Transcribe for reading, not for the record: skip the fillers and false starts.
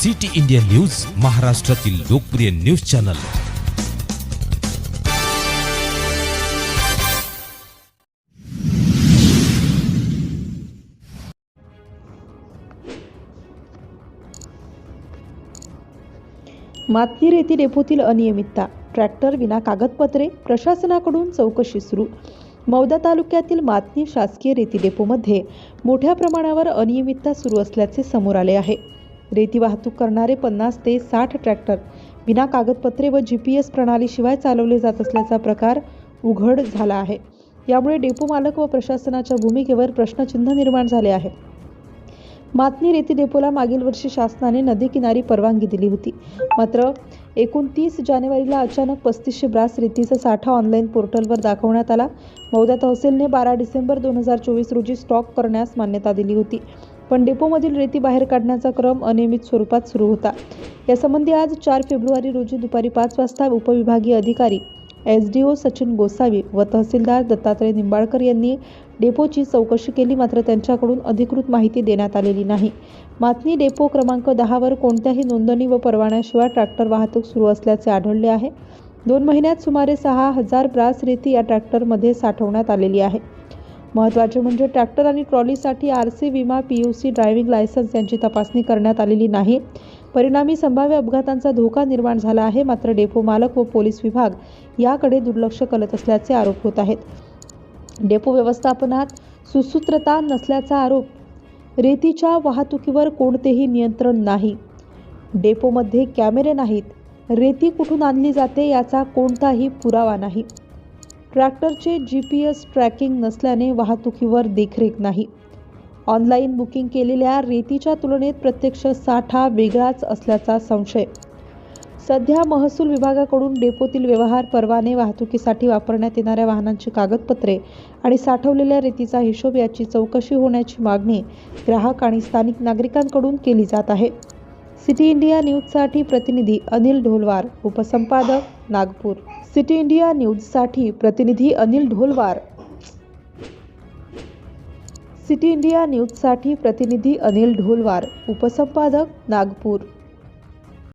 City India news, महाराष्ट्रातील लोकप्रिय news channel. मातनी रेती डेपोतील अनियमितता, ट्रॅक्टर विना कागदपत्रे, प्रशासनाकडून चौकशी सुरू। मौदा तालुक्यातील मातनी शासकीय रेती डेपोमध्ये मोठ्या प्रमाणावर अनियमितता सुरू असल्याचे समोर आले आहे। रेती वाहतूक करणारे 50 ते 60 ट्रॅक्टर विना कागदपत्रे व GPS प्रणालीशिवाय चालवले जात असल्याचा प्रकार उघड झाला आहे। यामुळे डेपो मालक व प्रशासनाच्या भूमिकेवर प्रश्नचिन्ह निर्माण झाले आहे। मातनी रेती डेपोला मागील वर्षी शासनाने नदी किनारी परवानगी दिली होती, मात्र 29 जानेवारीला अचानक 3500 ब्रास रेतीचा साठा ऑनलाईन पोर्टलवर दाखवण्यात आला। मौदा तहसीलने 12 डिसेंबर 2024 रोजी स्टॉक करण्यास मान्यता दिली होती, पण डेपोमधील रेती बाहेर काढण्याचा क्रम अनियमित स्वरूपात सुरू होता। यासंबंधी आज 4 फेब्रुवारी रोजी दुपारी 5 वाजता उपविभागीय अधिकारी SDO सचिन गोसावी व तहसीलदार दत्तात्रय निंबाळकर यांनी डेपोची चौकशी केली, मात्र त्यांच्याकडून अधिकृत माहिती देण्यात आलेली नाही। मातनी डेपो क्रमांक 10 वर कोणत्याही नोंदणी व परवान्याशिवाय ट्रॅक्टर वाहतूक सुरू असल्याचे आढळले आहे। 2 महिन्यात सुमारे 6000 ब्रास रेती या ट्रॅक्टरमध्ये साठवण्यात आलेली आहे। महत्त्वाचे म्हणजे ट्रॅक्टर आणि ट्रॉलीसाठी RC, विमा, PUC, ड्रायव्हिंग लायसन्स यांची तपासणी करण्यात आलेली नाही। परिणामी संभाव्य अपघातांचा धोका निर्माण झाला आहे, मात्र डेपो मालक व पोलीस विभाग याकडे दुर्लक्ष करत असल्याचे आरोप होत आहेत। डेपो व्यवस्थापनात सुसूत्रता नसल्याचा आरोप, रेतीच्या वाहतुकीवर कोणतेही नियंत्रण नाही, डेपोमध्ये कॅमेरे नाहीत, रेती कुठून आणली जाते याचा कोणताही पुरावा नाही, ट्रॅक्टरचे GPS ट्रॅकिंग नसल्याने वाहतुकीवर देखरेख नाही, ऑनलाईन बुकिंग केलेल्या रेतीच्या तुलनेत प्रत्यक्ष साठा वेगळाच असल्याचा संशय। सध्या महसूल विभागाकडून डेपोतील व्यवहार, परवाने, वाहतुकीसाठी वापरण्यात येणाऱ्या वाहनांची कागदपत्रे आणि साठवलेल्या रेतीचा हिशोब याची चौकशी होण्याची मागणी ग्राहक आणि स्थानिक नागरिकांकडून केली जात आहे। सिटी इंडिया न्यूजसाठी प्रतिनिधी अनिल ढोलवार, उपसंपादक नागपूर। सिटी इंडिया न्यूजसाठी प्रतिनिधी अनिल ढोलवार। सिटी इंडिया न्यूजसाठी प्रतिनिधी अनिल ढोलवार, उपसंपादक नागपूर।